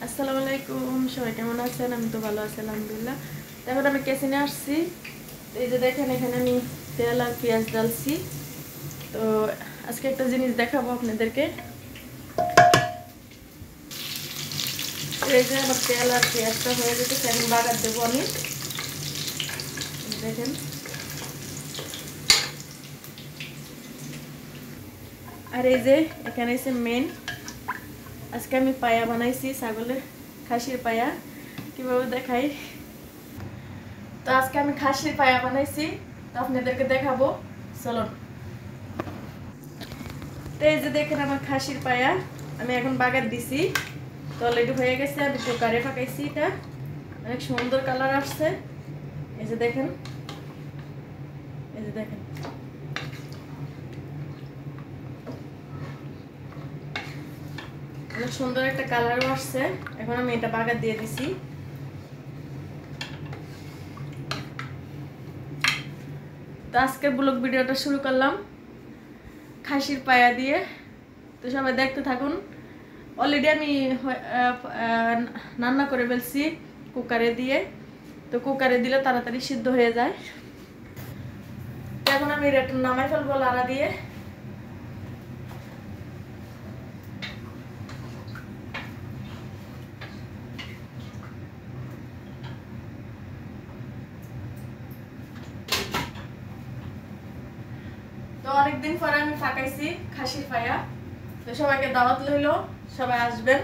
আসসালামু আলাইকুম, সবাই কেমন আছেন? আমি তো ভালো আছি আলহামদুলিল্লাহ। এখন আমি কিচেনে আসছি। এই যে দেখেন, এখানে আমি তেল আর পেঁয়াজ ডালছি। তো আজকে একটা জিনিস দেখাবো আপনাদেরকে। এই যে আমার তেল আর পেঁয়াজটা হয়ে যেতেছে, এখন বাগার দেবো আমি। দেখেন, আর এই যে এখানে এসে মেন, আজকে আমি পায়া বানাইছি, ছাগলের খাসির পায়া। কিভাবে দেখাই, তো আজকে আমি খাসির পায়া বানাইছি, তো আপনাদেরকে দেখাবো। চলুন। তো এই যে দেখেন আমার খাসির পায়া, আমি এখন বাগার দিছি। তো অলরেডি হয়ে গেছে, আমি কুকারে পাকাইছি। এটা অনেক সুন্দর কালার আসছে। এই যে দেখেন, এই যে দেখেন, অনেক সুন্দর একটা কালারও আসছে। এখন আমি এটা বাগার দিয়ে দিছি। তো আজকের ব্লগ ভিডিওটা শুরু করলাম খাসির পায়া দিয়ে। তো সবাই দেখতে থাকুন। অলরেডি আমি রান্না করে ফেলছি কুকারে দিয়ে। তো কুকারে দিলে তাড়াতাড়ি সিদ্ধ হয়ে যায়। এখন আমি এটা নামাই ফেলবো লাড়া দিয়ে। তো অনেকদিন পরে আমি ফাঁকাইছি খাসির পায়া। তো সবাইকে দাওয়াত লইলো, সবাই আসবেন।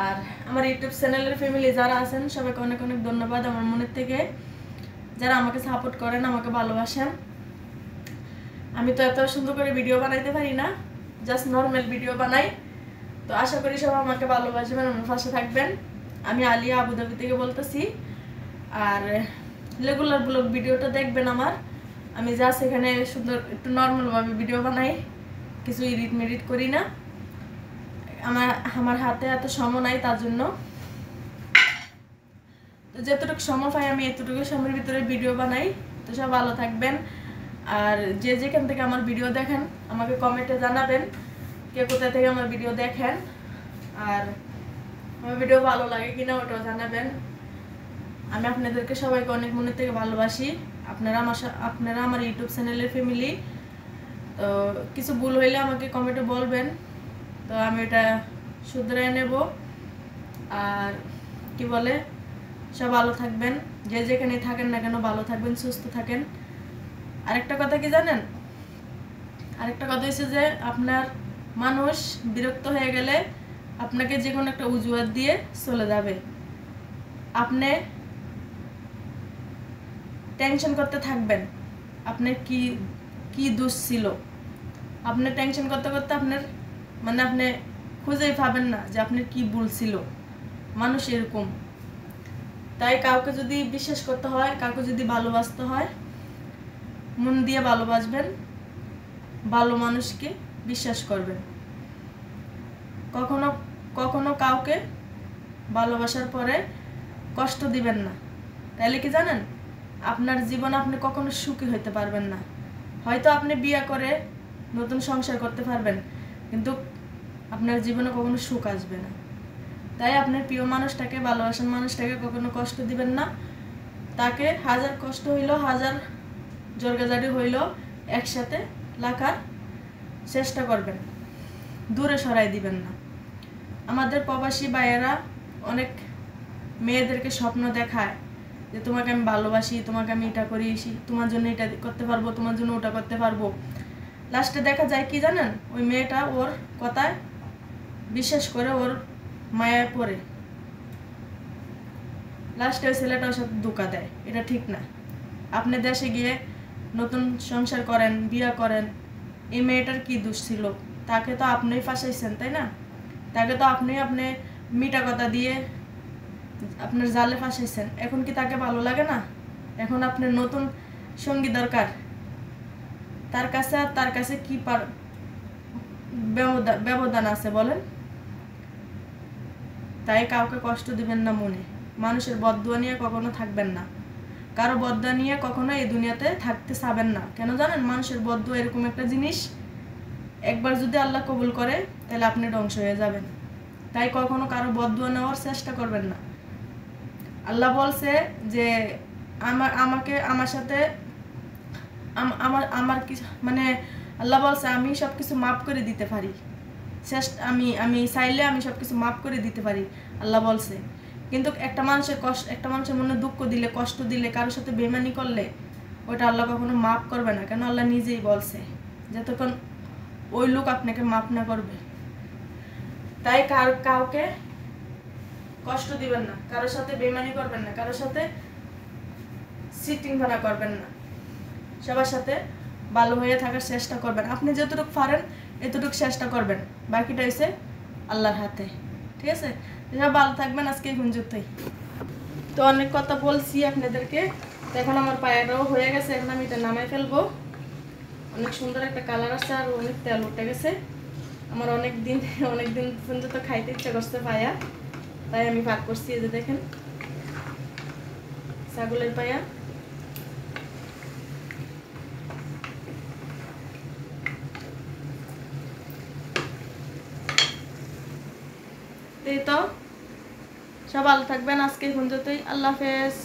আর আমার ইউটিউব চ্যানেলের ফ্যামিলি যারা আছেন সবাইকে অনেক অনেক ধন্যবাদ আমার মনের থেকে, যারা আমাকে সাপোর্ট করেন, আমাকে ভালোবাসেন। আমি তো এত সুন্দর করে ভিডিও বানাইতে পারি না, জাস্ট নর্মাল ভিডিও বানাই। তো আশা করি সবাই আমাকে ভালোবাসবেন, আমার পাশে থাকবেন। আমি আলিয়া আবুধাবি থেকে বলতেছি। আর রেগুলার ব্লগ ভিডিওটা দেখবেন আমার। আমি জাস্ট এখানে সুন্দর একটু নর্মালভাবে ভিডিও বানাই, কিছু এডিট মেডিট করি না। আমার হাতে এত সময় নাই, তার জন্য। তো যতটুকু সময় পাই আমি এতটুকু সময়ের ভিতরে ভিডিও বানাই। তো সব ভালো থাকবেন। আর যে যেখান থেকে আমার ভিডিও দেখেন আমাকে কমেন্টে জানাবেন কে কোথা থেকে আমার ভিডিও দেখেন, আর আমার ভিডিও ভালো লাগে কিনা ওটাও জানাবেন। আমি আপনাদেরকে সবাইকে অনেক মনের থেকে ভালোবাসি। আপনারা আমার ইউটিউব চ্যানেলের ফ্যামিলি। তো কিছু ভুল হইলে আমাকে কমেন্টে বলবেন, তো আমি এটা শুধরে নেব। আর কি বলে, সব ভালো থাকবেন, যে যেখানে থাকেন না কেন ভালো থাকবেন, সুস্থ থাকেন। আরেকটা কথা কি জানেন, আরেকটা কথা হচ্ছে যে আপনার মানুষ বিরক্ত হয়ে গেলে আপনাকে যে কোনো একটা অজুহাত দিয়ে চলে যাবে। আপনি টেনশন করতে থাকবেন আপনার কি কি দোষ ছিল। আপনি টেনশন করতে করতে আপনার আপনি খুঁজেই পাবেন না যে আপনার কি ভুল ছিল। মানুষ এরকম। তাই কাউকে যদি বিশ্বাস করতে হয়, কাউকে যদি ভালোবাসতে হয়, মন দিয়ে ভালোবাসবেন, ভালো মানুষকে বিশ্বাস করবেন। কখনো কখনো কাউকে ভালোবাসার পরে কষ্ট দিবেন না। তাইলে কি জানেন, আপনার জীবন আপনি কখনো সুখী হতে পারবেন না। হয়তো আপনি বিয়ে করে নতুন সংসার করতে পারবেন, কিন্তু আপনার জীবনে কখনো সুখ আসবে না। তাই আপনার প্রিয় মানুষটাকে, ভালোবাসার মানুষটাকে কখনো কষ্ট দিবেন না। তাকে হাজার কষ্ট হইল, হাজার জর্গাজারি হইল, একসাথে রাখার চেষ্টা করবেন, দূরে সরাই দিবেন না। আমাদের প্রবাসী ভাইয়েরা অনেক মেয়েদেরকে স্বপ্ন দেখায় যে তোমাকে আমি ভালোবাসি, তোমাকে আমি এটা করি, তোমার জন্য এটা করতে পারবো, তোমার জন্য ওটা করতে পারবো। লাস্টে দেখা যায় কি জানেন, ওই মেয়েটা ওর কথায় বিশ্বাস করে ওর মায়ায় পড়ে লাস্টে ওই ছেলেটা ওর সাথে ধোঁকা দেয়। এটা ঠিক না। আপনি দেশে গিয়ে নতুন সংসার করেন, বিয়ে করেন, এই মেয়েটার কি দোষ ছিল? তাকে তো আপনিই ফাঁসাইছেন, তাই না? তাকে তো আপনি মিঠা কথা দিয়ে আপনার জালে ফাঁসাইছেন। এখন কি তাকে ভালো লাগে না? এখন আপনার নতুন সঙ্গী দরকার। তার কাছে আর তার কাছে কি ব্যবধান আছে বলেন? তাই কাউকে কষ্ট দিবেন না মনে। মানুষের বদদুয়া নিয়ে কখনো থাকবেন না। কারো বদদুয়া নিয়ে কখনো এই দুনিয়াতে থাকতে চাবেন না। কেন জানেন, মানুষের বদদুয়া এরকম একটা জিনিস, একবার যদি আল্লাহ কবুল করে তাহলে আপনি ধ্বংস হয়ে যাবেন। তাই কখনো কারো বদদুয়া নেওয়ার চেষ্টা করবেন না। আল্লাহ বলছে যে আমার সাথে আমার কিছু মানে আল্লাহ বলছে আমি সব কিছু মাফ করে দিতে পারি, আমি চাইলে আমি সব কিছু মাফ করে দিতে পারি, আল্লাহ বলছে। কিন্তু একটা মানুষের মনে দুঃখ দিলে, কষ্ট দিলে, কারোর সাথে বেমানি করলে ওটা আল্লাহ কখনো মাফ করবে না। কেন আল্লাহ নিজেই বলছে যতক্ষণ ওই লোক আপনাকে মাফ না করবে। তাই কাউকে কষ্ট দিবেন না, কারোর সাথে বেমানি করবেন না, কারোর সাথে সিটিং ভাড়া করবেন না, সবার সাথে ভালো হয়ে থাকার চেষ্টা করবেন। আপনি যতটুকু পারেন এতটুকু চেষ্টা করবেন, বাকিটা হচ্ছে আল্লাহর হাতে। ঠিক আছে, সব ভালো থাকবেন। আজকে এই পর্যন্তই। তো অনেক কথা বলছি আপনাদেরকে, তো এখন আমার পায়রাও হয়ে গেছে, এখন আমি এটা নামাই ফেলবো। অনেক সুন্দর একটা কালার আসছে আর অনেক তেল উঠে গেছে। আমার অনেক দিন পর্যন্ত খাইতে ইচ্ছা করছে পায়া, তাই আমি ভাগ করছি। এই যে দেখেন ছাগলের পায়া। এই তো সব ভালো থাকবেন। আজকে এই পর্যন্তই। আল্লাহ হাফেজ।